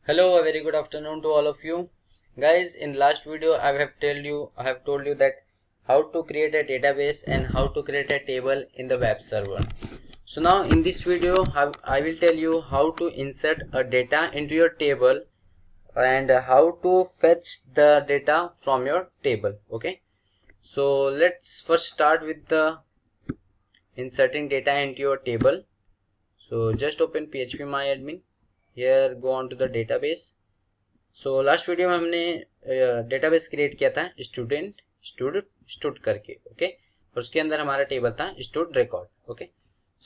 Hello, a very good afternoon to all of you. Guys, in last video I have told you that how to create a database and how to create a table in the web server. So now in this video I will tell you how to insert a data into your table and how to fetch the data from your table. Okay, so let's first start with the inserting data into your table. So just open phpMyAdmin. Here go on to the database. So last video में हमने database create किया था stood करके okay, और उसके अंदर हमारा table था stud record okay.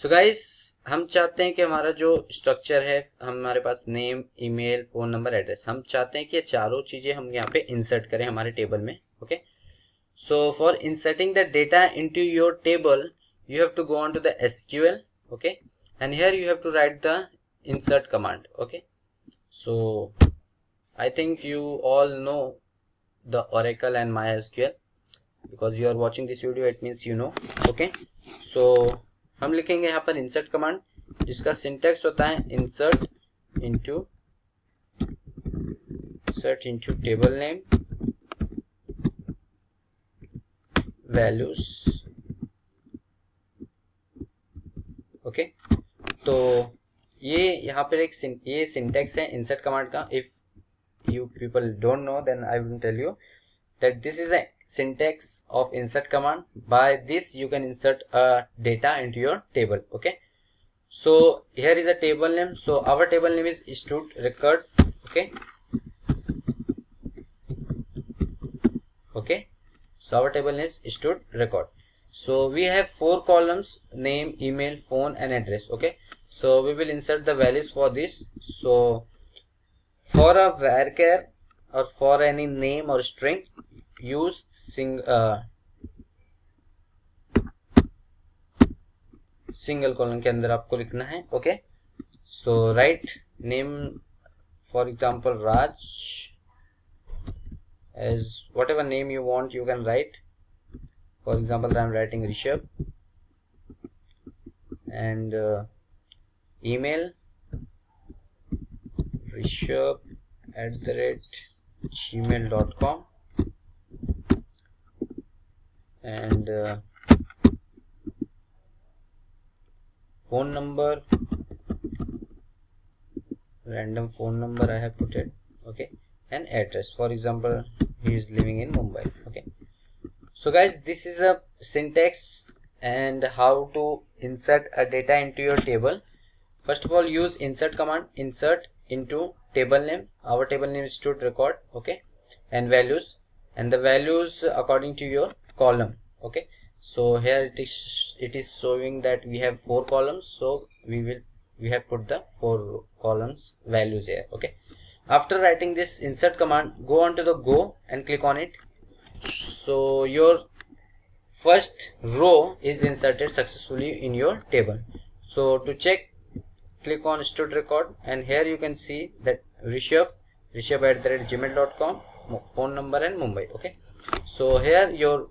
So guys, हम चाहते हैं कि हमारा जो स्ट्रक्चर है, हमारे पास name, email, phone number, address, हम चाहते हैं कि ये चारों चीजें हम यहाँ पे इंसर्ट करें हमारे टेबल में okay. So for inserting the data into your table you have to go on to the SQL, okay, and here you have to write the insert command, okay. So I think you all know the Oracle and MySQL because you are watching this video, it means you know, okay. So हम लिखेंगे यहाँ पर insert command जिसका syntax होता है insert into table name values, okay. तो ये यहाँ पर ये सिंटेक्स है insert command का. If you people don't know, then I will tell you that this is a syntax of insert command. By this you can insert data into your table, okay. So here is a table name. So our table name is stud record, okay. Okay, so our table name is stud record. So we have 4 columns: name, email, phone and address, okay. So we will insert the values for this. So for a varchar or for any name or string, use single column के अंदर आपको लिखना है okay. So write name, for example Raj, as whatever name you want you can write. For example, I am writing Rishabh, and email rishabh@gmail.com, and phone number, random phone number I have put it, okay, and address, for example he is living in Mumbai, okay. So guys, this is a syntax and how to insert a data into your table. First of all, use insert command, insert into table name. Our table name is stud record, okay, and values, and the values according to your column, okay. So here it is showing that we have 4 columns, so we have put the 4 columns values here, okay. After writing this insert command, go on to the go and click on it. So your first row is inserted successfully in your table. So to check, click on stud record, and here you can see that rishabh@gmail.com, phone number and Mumbai, okay. So here your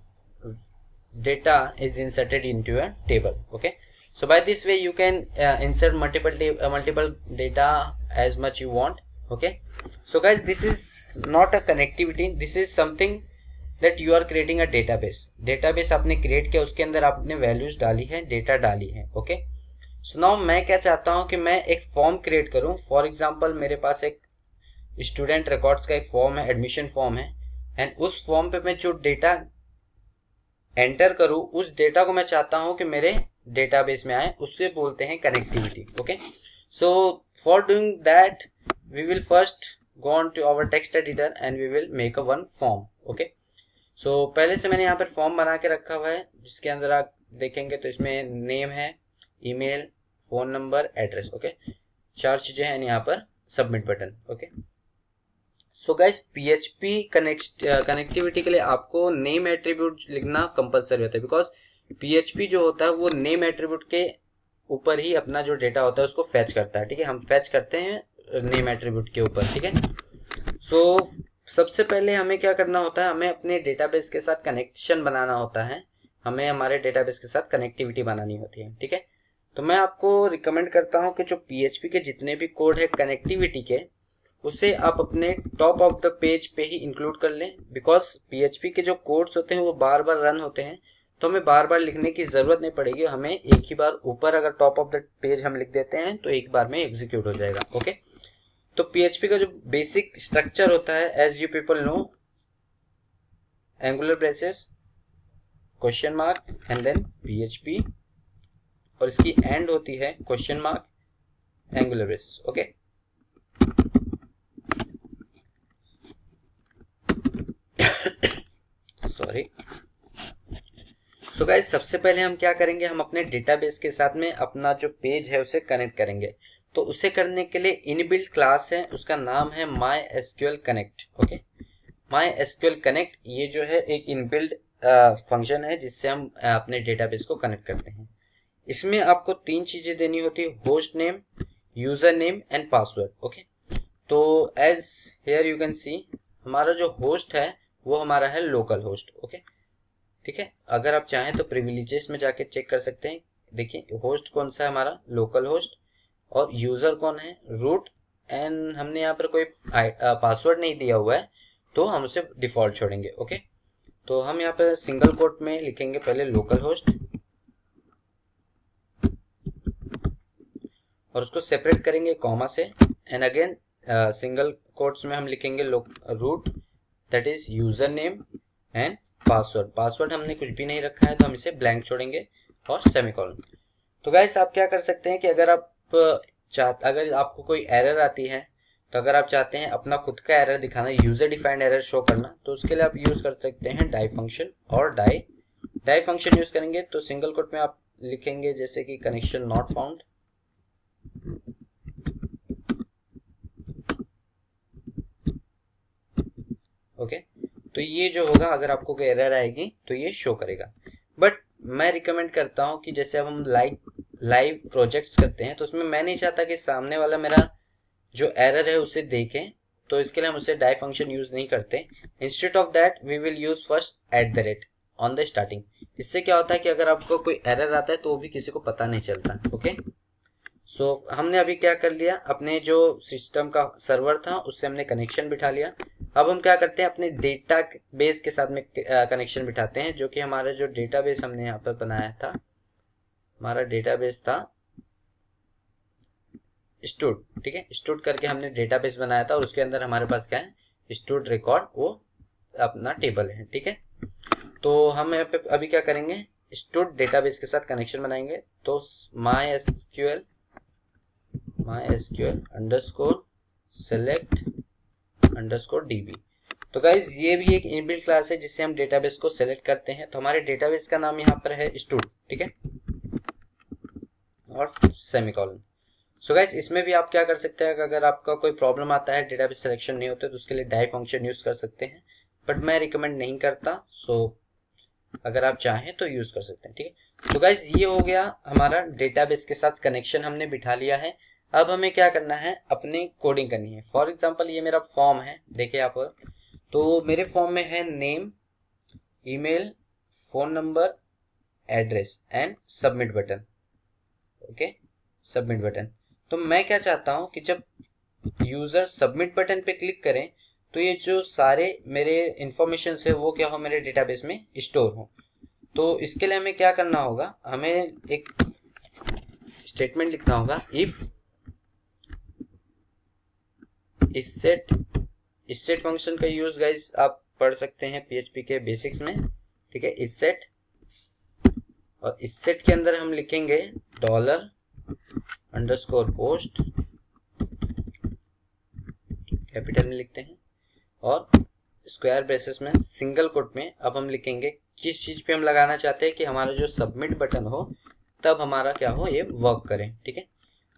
data is inserted into a table, okay. So by this way you can insert multiple data as much you want, okay. So guys, this is not a connectivity, this is something that you are creating a database आपने create किया, उसके अंदर आपने values डाली है, data डाली है, okay. So now मैं क्या चाहता हूं कि मैं एक फॉर्म क्रिएट करूं. फॉर एग्जांपल मेरे पास एक स्टूडेंट रिकॉर्ड्स का एक फॉर्म है, एडमिशन फॉर्म है, एंड उस फॉर्म पे मैं जो डेटा एंटर करूं, उस डेटा को मैं चाहता हूं कि मेरे डेटाबेस में आए, उससे बोलते हैं connectivity, okay. So for doing that we will first go on to our text editor and we will make a one form, okay. So पहले से मैंने यहाँ पर फॉर्म बना के रखा हुआ है, जिसके अंदर आप देखेंगे तो इसमें नेम है, email, phone number, address, okay. 4 चीजें हैं यहाँ पर, submit button, okay. So guys, PHP connectivity के लिए आपको नेम एट्रीब्यूट लिखना कंपलसरी होता है, बिकॉज PHP जो होता है वो नेम एट्रीब्यूट के ऊपर ही अपना जो डेटा होता है उसको फैच करता है, ठीक है. हम फैच करते हैं नेम एट्रीब्यूट के ऊपर, ठीक है. सो सबसे पहले हमें क्या करना होता है, हमें अपने डेटाबेस के साथ कनेक्शन बनाना होता है, हमें हमारे डेटाबेस के साथ कनेक्टिविटी बनानी होती है, ठीक है. तो मैं आपको रिकमेंड करता हूं कि जो PHP के जितने भी कोड है कनेक्टिविटी के, उसे आप अपने टॉप ऑफ द पेज पे ही इंक्लूड कर लें, बिकॉज PHP के जो कोड्स होते हैं वो बार बार रन होते हैं, तो हमें बार बार लिखने की जरूरत नहीं पड़ेगी, हमें एक ही बार ऊपर अगर टॉप ऑफ द पेज हम लिख देते हैं तो एक बार में एग्जीक्यूट हो जाएगा। ओके, तो PHP का जो बेसिक स्ट्रक्चर होता है, as you people know, angular braces, question mark and then PHP, और इसकी एंड होती है question mark angular braces. Okay, sorry. So guys, सबसे पहले हम क्या करेंगे, हम अपने डेटाबेस के साथ में अपना जो पेज है उसे कनेक्ट करेंगे। तो उसे करने के लिए इनबिल्ट क्लास है, उसका नाम है MySQL Connect। Okay, MySQL Connect ये जो है एक इनबिल्ट फंक्शन है जिससे हम अपने डेटाबेस को कनेक्ट करते हैं। इसमें आपको 3 चीजें देनी होती है, host name, user name and password. Okay, तो as here you can see, हमारा जो होस्ट है वो हमारा है लोकल होस्ट। ओके, ठीक है, अगर आप चाहें तो प्रिविलेजेस में जाके चेक कर सकते हैं। देखिए होस्ट कौन सा है, हमारा लोकल होस्ट, और यूजर कौन है, रूट, एंड हमने यहाँ पर कोई पासवर्ड नहीं दिया हुआ है तो हम उसे डिफॉल्ट छोड़ेंगे। ओके, तो हम यहाँ पर सिंगल कोट में लिखेंगे पहले लोकल होस्ट, और उसको सेपरेट करेंगे कॉमा से, एंड अगेन सिंगल कोट्स में हम लिखेंगे root, that is user name and password. Password हमने कुछ भी नहीं रखा है तो हम इसे ब्लैंक छोड़ेंगे, और सेमीकोलन। तो गाइस, आप क्या कर सकते हैं कि अगर आपको कोई एरर आती है, तो अगर आप चाहते हैं अपना खुद का एरर दिखाना, यूजर डिफाइंड एरर शो करना, तो उसके लिए आप यूज कर सकते हैं डाई फंक्शन, और डाई फंक्शन यूज करेंगे तो सिंगल कोट में आप लिखेंगे जैसे कि कनेक्शन नॉट फाउंड, ओके, तो ये जो होगा, अगर आपको कोई एरर आएगी तो ये शो करेगा। बट मैं रिकमेंड करता हूँ कि जैसे अब हम लाइव प्रोजेक्ट्स करते हैं तो उसमें मैं नहीं चाहता कि सामने वाला मेरा जो एरर है उसे देखें, तो इसके लिए हम उसे डाई फंक्शन यूज नहीं करते। Instead of that we will use first @ on the starting. इससे क्या होता है कि अगर आपको कोई एरर आता है तो वो भी किसी को पता नहीं चलता। ओके, सो हमने अभी क्या कर लिया, अपने जो सिस्टम का सर्वर था उससे हमने कनेक्शन बिठा लिया। अब हम क्या करते हैं, अपने डेटा बेस के साथ में कनेक्शन बिठाते हैं, जो कि हमारा जो डेटाबेस हमने यहाँ पर बनाया था, हमारा डेटाबेस था स्टूड। ठीक है, स्टूड करके हमने डेटाबेस बनाया था, और उसके अंदर हमारे पास क्या है, स्टूड रिकॉर्ड, वो अपना टेबल है। ठीक है, तो हम यहाँ पे अभी क्या करेंगे, स्टूड डेटाबेस के साथ कनेक्शन बनाएंगे। तो MySQL _select_db। तो गाइज, ये भी एक इनबिल्ट क्लास है जिससे हम डेटाबेस को सेलेक्ट करते हैं। तो हमारे डेटाबेस का नाम यहाँ पर है स्टूड। ठीक है, और सेमीकोलन। सो गाइस, इसमें भी आप क्या कर सकते हैं, अगर आपका कोई प्रॉब्लम आता है, डेटाबेस सिलेक्शन नहीं होते, तो उसके लिए डाई फंक्शन यूज कर सकते हैं, बट मैं रिकमेंड नहीं करता। सो अगर आप चाहें तो यूज कर सकते हैं। ठीक है, तो गाइस, ये हो गया हमारा डेटाबेस के साथ कनेक्शन हमने बिठा लिया है। अब हमें क्या करना है, अपनी कोडिंग करनी है। फॉर एग्जाम्पल, ये मेरा फॉर्म है, देखिए आप, तो मेरे फॉर्म में है name, email, phone number, address and submit button. Okay, submit button. तो मैं क्या चाहता हूं कि जब यूजर सबमिट बटन पे क्लिक करें तो ये जो सारे मेरे इंफॉर्मेशन है वो क्या हो, मेरे डेटाबेस में स्टोर हो। तो इसके लिए हमें क्या करना होगा, हमें एक स्टेटमेंट लिखना होगा, इफ इससेट फंक्शन का यूज गाइस आप पढ़ सकते हैं PHP के बेसिक्स में। ठीक है, इससेट, और इससेट के अंदर हम लिखेंगे $_post, कैपिटल में लिखते हैं, और स्क्वायर ब्रेसेस में सिंगल कोट में अब हम लिखेंगे किस चीज पे हम लगाना चाहते हैं कि हमारा जो सबमिट बटन हो तब हमारा क्या हो, ये वर्क करें। ठीक है,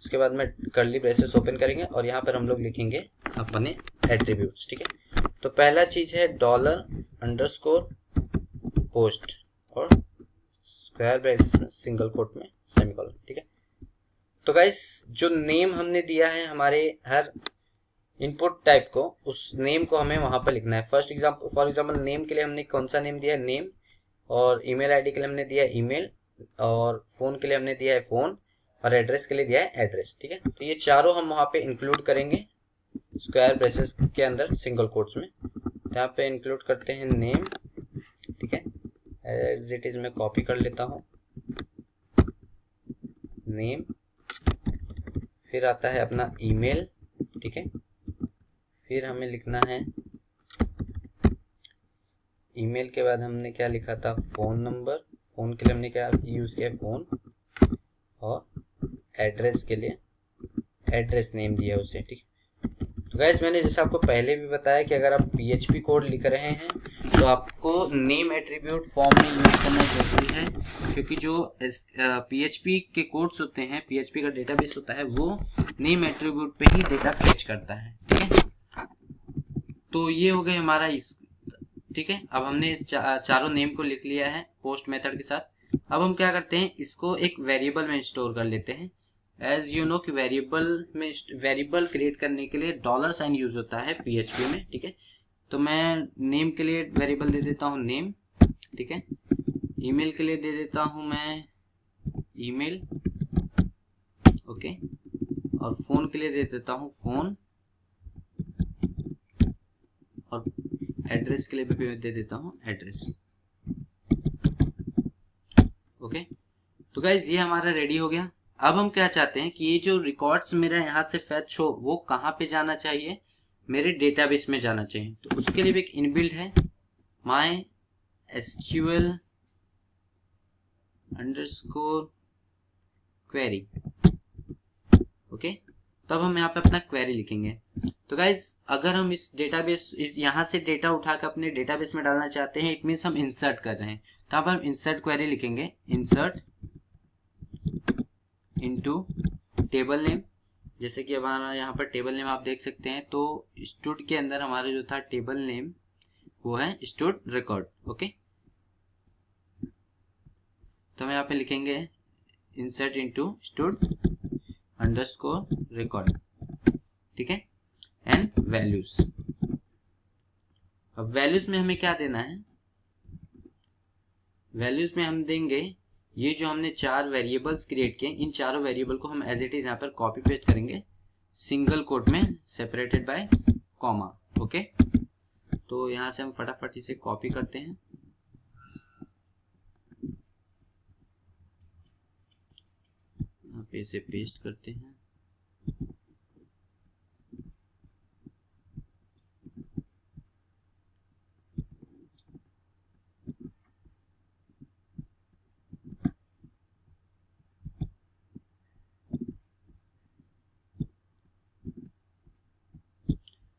उसके बाद में कर्ली ब्रेसेस ओपन करेंगे, और यहाँ पर हम लोग लिखेंगे अपने एट्रीब्यूट्स। ठीक है, तो पहला चीज है $_post, और स्क्वायर ब्रेसेस में सिंगल कोट में सेमीकोलन। ठीक है, तो गाइस, जो नेम हमने दिया है हमारे हर इनपुट टाइप को, उस नेम को हमें वहां पर लिखना है। फॉर एग्जांपल नेम के लिए हमने कौन सा नेम दिया है, नेम, और ईमेल आईडी के लिए हमने दिया है ईमेल, और फोन के लिए हमने दिया है फोन, और एड्रेस के लिए दिया है एड्रेस। ठीक है, तो ये चारों हम वहां पे इंक्लूड करेंगे स्क्वायर ब्रेसेस के अंदर सिंगल कोट्स में, यहाँ पे इंक्लूड करते हैं नेम, ठीक है, एज इट इज मैं कॉपी कर लेता हूँ नेम, फिर आता है अपना ईमेल, ठीक है, फिर हमें लिखना है ईमेल के बाद हमने क्या लिखा था, फोन नंबर, फोन के लिए हमने क्या यूज किया, फोन, और एड्रेस के लिए एड्रेस नेम दिया उसे, ठीक। तो गाइस मैंने जैसे आपको पहले भी बताया कि अगर आप PHP कोड लिख रहे हैं तो आपको नेम एट्रीब्यूट फॉर्म में यूज करना जरूरी है, क्योंकि जो PHP के कोड्स होते हैं, PHP का डेटाबेस होता है, वो नेम एट्रीब्यूट पे ही डेटा फेच करता है, ठीक है। तो ये हो गए हमारा इस, ठीक है। अब हमने चारों नेम को लिख लिया है पोस्ट मेथड के साथ। अब हम क्या करते हैं, इसको एक वेरिएबल में स्टोर कर लेते हैं। एज यू नो कि वेरिएबल क्रिएट करने के लिए $साइन यूज होता है PHP में, ठीक है। तो मैं नेम के लिए वेरिएबल दे देता हूँ नेम, ठीक है। ईमेल के लिए दे देता हूँ मैं ईमेल, ओके, और फोन के लिए दे देता हूँ फोन, और एड्रेस के लिए भी दे देता हूँ एड्रेस, ओके। तो गाइज ये हमारा रेडी हो गया। अब हम क्या चाहते हैं कि ये जो रिकॉर्ड्स मेरा यहाँ से फेच हो वो कहाँ पे जाना चाहिए, मेरे डेटाबेस में जाना चाहिए। तो उसके लिए भी एक इनबिल्ट है my SQL underscore query, okay. तो अब हम यहाँ पे अपना क्वेरी लिखेंगे। तो गाइज अगर हम इस डेटाबेस यहाँ से डेटा उठा कर अपने डेटाबेस में डालना चाहते हैं, इट मीन्स हम इंसर्ट कर रहे हैं, तो अब हम इंसर्ट क्वेरी लिखेंगे, इंसर्ट इनटू टेबल नेम। जैसे कि हमारा यहाँ पर टेबल नेम आप देख सकते हैं, तो स्टूड के अंदर हमारा जो था टेबल नेम वो है स्टूड रिकॉर्ड, ओके। तो हम यहाँ पे लिखेंगे insert into stood underscore record, ठीक है, एंड वैल्यूज। अब वैल्यूज में हमें क्या देना है, वैल्यूज में हम देंगे ये जो हमने 4 वेरिएबल्स क्रिएट किए, इन चारों वेरिएबल को हम एज इट इज यहाँ पर कॉपी पेस्ट करेंगे सिंगल कोट में सेपरेटेड बाय कॉमा, ओके। तो यहाँ से हम फटाफट इसे कॉपी करते हैं, यहाँ पे इसे पेस्ट करते हैं,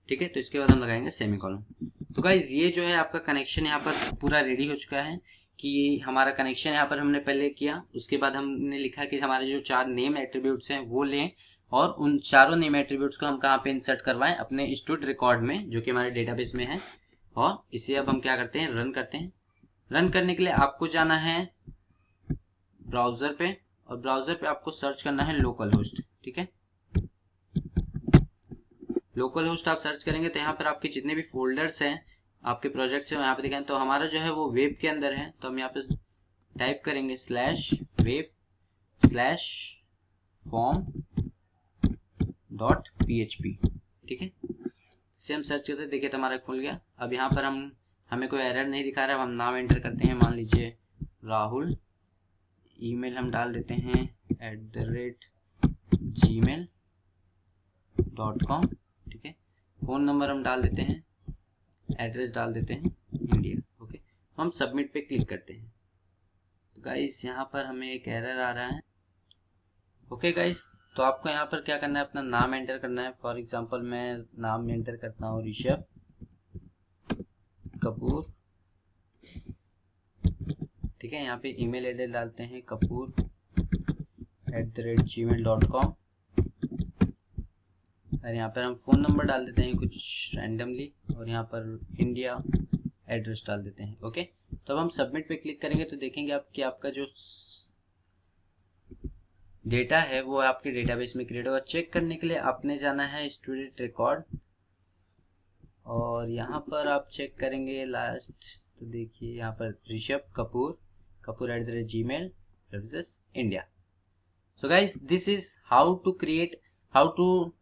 ठीक है। तो इसके बाद हम लगाएंगे सेमीकोलन। तो गाइज ये जो है आपका कनेक्शन यहाँ पर पूरा रेडी हो चुका है कि हमारा कनेक्शन यहाँ पर हमने पहले किया, उसके बाद हमने लिखा कि हमारे जो 4 नेम एट्रीब्यूट्स हैं वो लें, और उन चारों नेम एट्रीब्यूट्स को हम कहाँ पे इंसर्ट करवाएं, अपने स्टूड रिकॉर्ड में जो कि हमारे डेटाबेस में है। और इसे अब हम क्या करते हैं, रन करते हैं। रन करने के लिए आपको जाना है ब्राउजर पे, और ब्राउजर पे आपको सर्च करना है लोकल होस्ट, ठीक है। लोकल होस्ट आप सर्च करेंगे तो यहाँ पर आपके जितने भी फोल्डर्स हैं, आपके प्रोजेक्ट्स हैं, यहाँ पे दिखाएं। तो हमारा जो है वो वेब के अंदर है, तो हम यहाँ पे टाइप करेंगे /web/form.php, ठीक है। इसे हम सर्च करते देखिए तो हमारा खुल गया। अब यहाँ पर हमें कोई एरर नहीं दिखा रहा है। हम नाम एंटर करते हैं, मान लीजिए राहुल, ईमेल हम डाल देते हैं @gmail.com, ठीक है। फोन नंबर हम डाल देते हैं, एड्रेस डाल देते हैं इंडिया, ओके। हम सबमिट पे क्लिक करते हैं। तो गाइस यहाँ पर हमें एक एरर आ रहा है, ओके गाइस। तो आपको यहाँ पर क्या करना है, अपना नाम एंटर करना है। फॉर एग्जांपल मैं नाम एंटर करता हूँ ऋषभ कपूर, ठीक है। यहाँ पे ईमेल एड्रेस डालते हैं kapoor@gmail.com, और यहाँ पर हम फ़ोन नंबर डाल देते हैं कुछ रैंडमली, और यहाँ पर इंडिया एड्रेस डाल देते हैं, ओके। तो अब हम सबमिट पे क्लिक करेंगे तो देखेंगे आप कि आपका जो डेटा है वो आपके डेटाबेस में क्रिएट होगा। चेक करने के लिए आपने जाना है स्टूडेंट रिकॉर्ड, और यहाँ पर आप चेक करेंगे लास्ट, तो देखिए यहाँ पर Rishabh Kapoor @gmail services India. So guys, this is how to